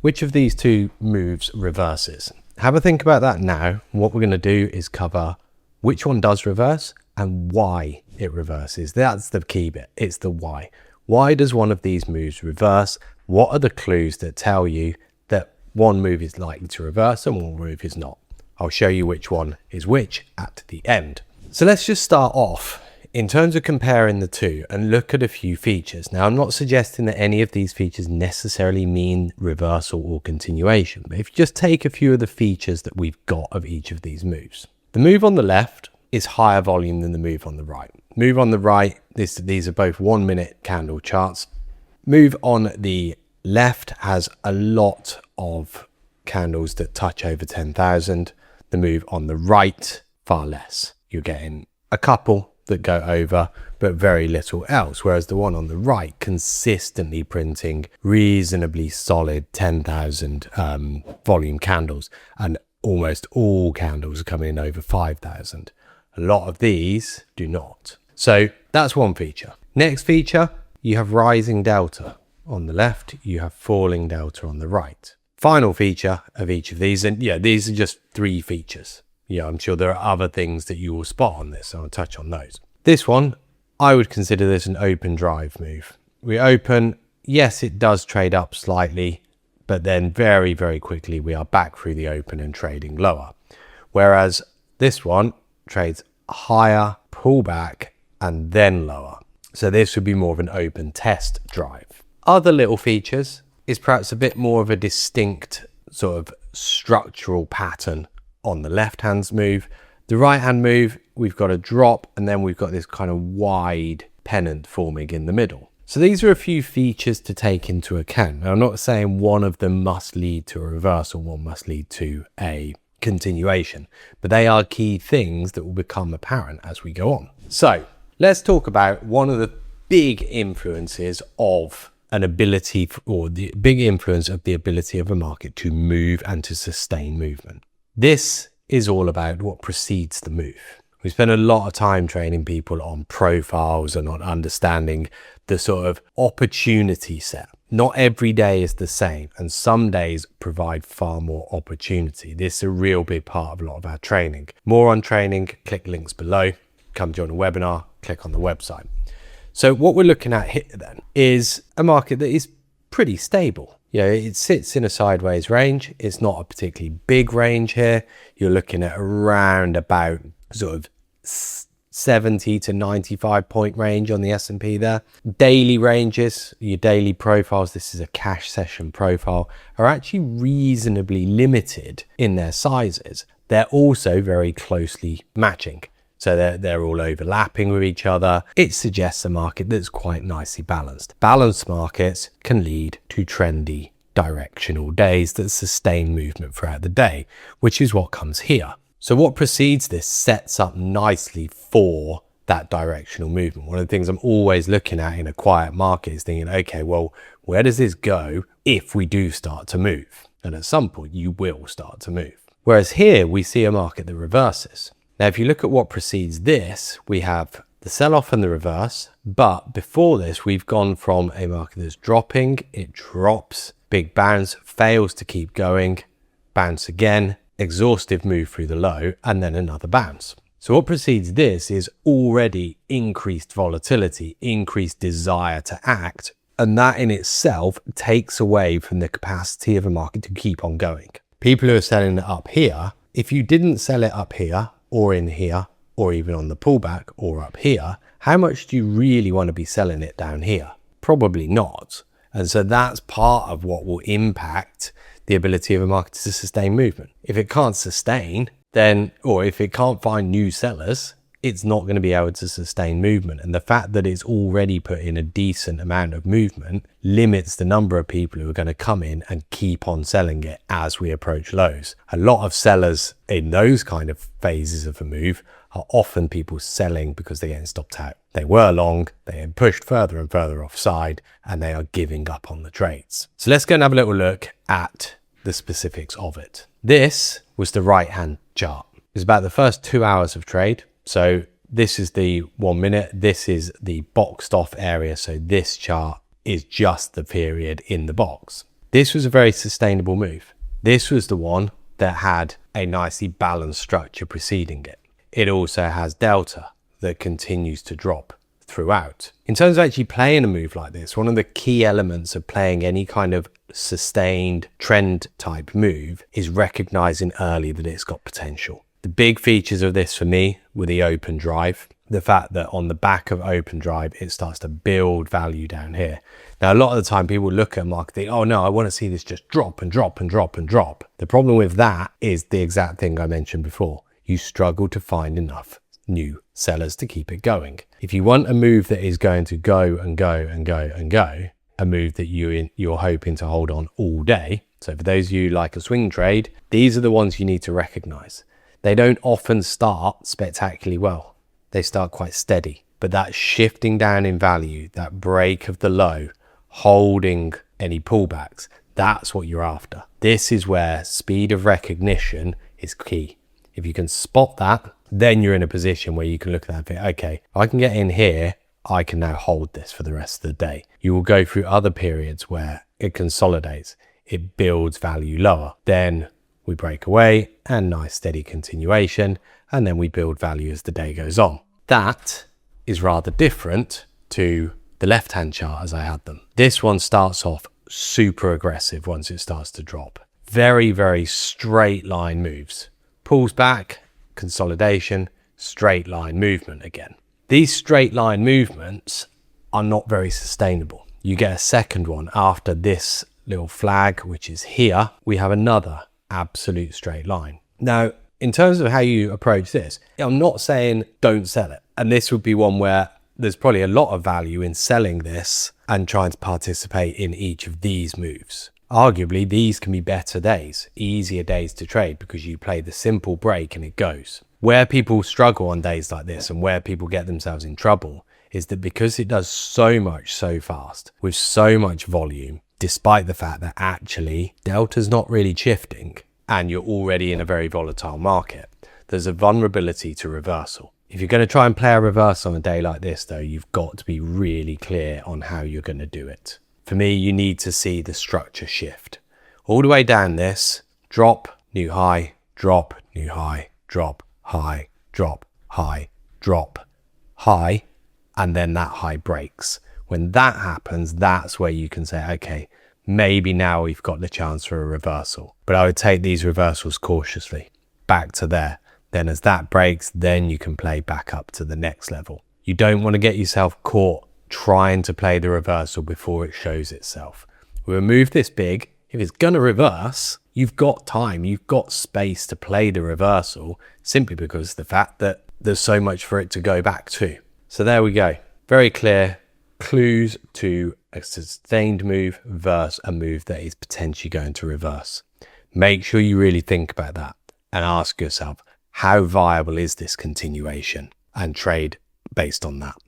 which of these two moves reverses? Have a think about that now. What we're going to do is cover which one does reverse and why it reverses. That's the key bit. It's the why. Why does one of these moves reverse? What are the clues that tell you that one move is likely to reverse and one move is not? I'll show you which one is which at the end. So let's just start off in terms of comparing the two and look at a few features. Now, I'm not suggesting that any of these features necessarily mean reversal or continuation, but if you just take a few of the features that we've got of each of these moves. The move on the left is higher volume than the move on the right. Move on the right, these are both 1 minute candle charts. Move on the left has a lot of candles that touch over 10,000. The move on the right, far less. You're getting a couple that go over, but very little else. Whereas the one on the right consistently printing reasonably solid 10,000 volume candles, and almost all candles are coming in over 5,000. A lot of these do not. So that's one feature. Next feature, you have rising delta on the left, you have falling delta on the right. Final feature of each of these, and yeah, these are just 3 features. Yeah, I'm sure there are other things that you will spot on this, so I'll touch on those. This one, I would consider this an open drive move. We open, yes, it does trade up slightly, but then very, very quickly we are back through the open and trading lower. Whereas this one trades higher, pull back, and then lower. So this would be more of an open test drive. Other little features is perhaps a bit more of a distinct sort of structural pattern on the left hand move. The right hand move, we've got a drop and then we've got this kind of wide pennant forming in the middle. So these are a few features to take into account. Now, I'm not saying one of them must lead to a reversal, one must lead to a continuation, but they are key things that will become apparent as we go on. So let's talk about one of the big influences of an ability, or the big influence of the ability of a market to move and to sustain movement. This is all about what precedes the move. We spend a lot of time training people on profiles and on understanding the sort of opportunity set. Not every day is the same, and some days provide far more opportunity. This is a real big part of a lot of our training. More on training, click links below, come join a webinar, click on the website. So what we're looking at here then is a market that is pretty stable. You know, it sits in a sideways range. It's not a particularly big range here. You're looking at around about sort of 70 to 95 point range on the S&P there. Daily ranges, your daily profiles, this is a cash session profile, are actually reasonably limited in their sizes. They're also very closely matching. So they're all overlapping with each other. It suggests a market that's quite nicely balanced. Balanced markets can lead to trendy directional days that sustain movement throughout the day, which is what comes here. So what precedes this sets up nicely for that directional movement. One of the things I'm always looking at in a quiet market is thinking, okay, well, where does this go if we do start to move? And at some point you will start to move. Whereas here we see a market that reverses. Now, if you look at what precedes this, we have the sell-off and the reverse. But before this, we've gone from a market that's dropping, it drops, big bounce, fails to keep going, bounce again, exhaustive move through the low, and then another bounce. So what precedes this is already increased volatility, increased desire to act. And that in itself takes away from the capacity of a market to keep on going. People who are selling it up here, if you didn't sell it up here, or in here, or even on the pullback, or up here, how much do you really want to be selling it down here? Probably not. And so that's part of what will impact the ability of a market to sustain movement. If it can't sustain, then, or if it can't find new sellers, it's not going to be able to sustain movement. And the fact that it's already put in a decent amount of movement limits the number of people who are going to come in and keep on selling it as we approach lows. A lot of sellers in those kind of phases of a move are often people selling because they're getting stopped out. They were long, they are pushed further and further offside, and they are giving up on the trades. So let's go and have a little look at the specifics of it. This was the right-hand chart. It was about the first 2 hours of trade. So this is the 1 minute, this is the boxed off area. So this chart is just the period in the box. This was a very sustainable move. This was the one that had a nicely balanced structure preceding it. It also has delta that continues to drop throughout. In terms of actually playing a move like this, one of the key elements of playing any kind of sustained trend type move is recognizing early that it's got potential. The big features of this for me were the open drive, the fact that on the back of open drive, it starts to build value down here. Now, a lot of the time people look at a market, think, oh no, I want to see this just drop and drop and drop and drop. The problem with that is the exact thing I mentioned before. You struggle to find enough new sellers to keep it going. If you want a move that is going to go and go and go and go, a move that you're hoping to hold on all day. So for those of you like a swing trade, these are the ones you need to recognize. They don't often start spectacularly well. They start quite steady, but that shifting down in value, that break of the low, holding any pullbacks, that's what you're after. This is where speed of recognition is key. If you can spot that, then you're in a position where you can look at that and think, okay, if I can get in here, I can now hold this for the rest of the day. You will go through other periods where it consolidates, it builds value lower. Then we break away and nice steady continuation, and then we build value as the day goes on. That is rather different to the left-hand chart as I had them. This one starts off super aggressive once it starts to drop. Very, very straight line moves. Pulls back, consolidation, straight line movement again. These straight line movements are not very sustainable. You get a second one after this little flag, which is here. We have another absolute straight line. Now, in terms of how you approach this, I'm not saying don't sell it. And this would be one where there's probably a lot of value in selling this and trying to participate in each of these moves. Arguably, these can be better days, easier days to trade because you play the simple break and it goes. Where people struggle on days like this and where people get themselves in trouble is that because it does so much so fast with so much volume, despite the fact that actually delta's not really shifting and you're already in a very volatile market, there's a vulnerability to reversal. If you're going to try and play a reverse on a day like this though, you've got to be really clear on how you're going to do it. For me, you need to see the structure shift. All the way down this, drop, new high, drop, new high, drop, high, drop, high, drop, high, and then that high breaks. When that happens, that's where you can say, okay, maybe now we've got the chance for a reversal. But I would take these reversals cautiously, back to there. Then as that breaks, then you can play back up to the next level. You don't want to get yourself caught trying to play the reversal before it shows itself. With a move this big, if it's going to reverse, you've got time, you've got space to play the reversal simply because of the fact that there's so much for it to go back to. So there we go. Very clear clues to a sustained move versus a move that is potentially going to reverse. Make sure you really think about that and ask yourself, how viable is this continuation, and trade based on that.